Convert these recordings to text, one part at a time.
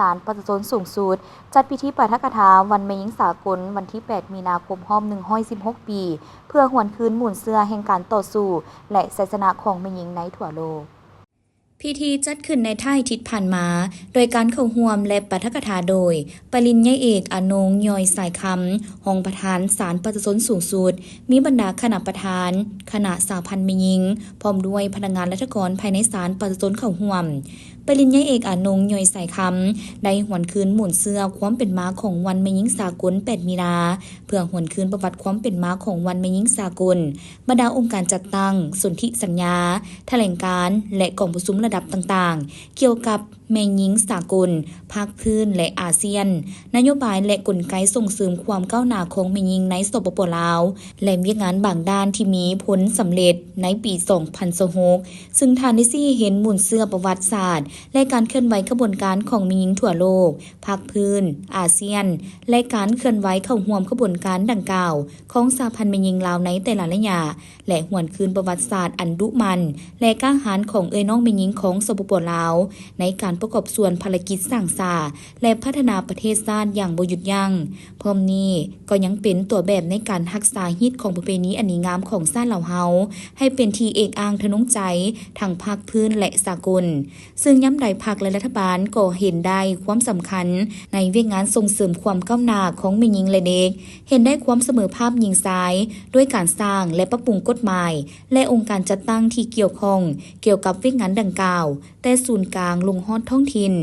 ศาลประชาชนสูงสุดจัดพิธีปาฐกถาวันแม่หญิงสากลวันที่ 8 มีนาคมรอบ116 ปี เพื่อหวนคืนหมุนเสื้อแห่งการต่อสู้และชัยชนะของแม่หญิงในทั่วโลกพิธีจัดขึ้นในท่าทิศผ่านมา โดยการเข้าร่วมและปาฐกถาโดย ปริญญาเอกอนงยอยสายคำรองประธานศาลประชาชนสูงสุด มีบรรดาคณะประธาน คณะสาพันธ์แม่หญิง พร้อมด้วยพนักงานราชการภายในศาลประชาชนเข้าร่วม ปริญญาเอกอนงยอยสายคำได้หวนคืนหมุนเสื้อความเป็นมาของวันแม่หญิงสากล 8 มีนา เพื่อหวนคืนประวัติความเป็นมาของวันแม่หญิงสากล บรรดาองค์การจัดตั้งสนธิสัญญา แถลงการณ์และกองประชุมระดับต่างๆ เกี่ยวกับแม่หญิงสากล ภาคพื้นและอาเซียน นโยบายและกลไกส่งเสริมความก้าวหน้าของแม่หญิงในสปป.ลาว และเวียกงานบางด้านที่มีผลสำเร็จในปี 2026 ซึ่งท่านได้ซี่เห็นหมุนเสื้อประวัติศาสตร์และการเคลื่อนไหวขบวนการของแม่หญิงทั่วโลก ภาคพื้น อาเซียน และการเคลื่อนไหวเข้าร่วมขบวนการดังกล่าวของสหพันธ์แม่หญิงลาวในแต่ละระยะและหวนคืนประวัติศาสตร์อันดุมันและกล้าหาญของน้องแม่หญิงของสปป.ลาวในการประกอบส่วนภารกิจสร้างสาและพัฒนาประเทศชาติอย่างบ่หยุดยัง้งพร้อมนี้ก็ยังเป็นตัวแบบในการรักษาฮิตของประเพณีอันดีงามของชาติลาวเฮาให้เป็นที่เอกอ้างทะนงใจทั้งภาคพื้นและสากลซึ่งย้ำใดภาคและรัฐบาลก็เห็นได้ความสำคัญในเวียกงานส่งเสริมความก้าวหน้าของแม่หญิงและเด็กเห็นได้ความเสมอภาพหญิงชายด้วยการสร้างและปรับปรุงกฎหมายและองค์การจัดตั้งที่เกี่ยวข้องเกี่ยวกับเวียกงานดังกล่าวแต่ศูนย์กลางลงฮอดท้องถิ่น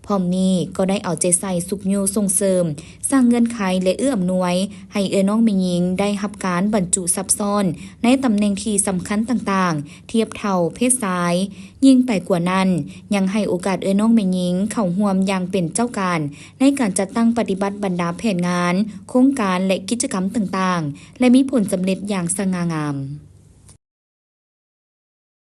พร้อมนี้ก็ได้เอาใจใส่สุขโยส่งเสริมสร้างเงื่อนไขและเอื้ออำนวยให้น้องแม่หญิงได้รับการบรรจุซับซ้อนในตำแหน่งที่สำคัญต่างๆเทียบเท่าเพศชายยิ่งไปกว่านั้นยังให้โอกาสน้องแม่หญิงเข้าร่วมอย่างเป็นเจ้าการในการจัดตั้งปฏิบัติบรรดาแผนงานโครงการและกิจกรรมต่างๆและมีผลสำเร็จอย่างสง่างาม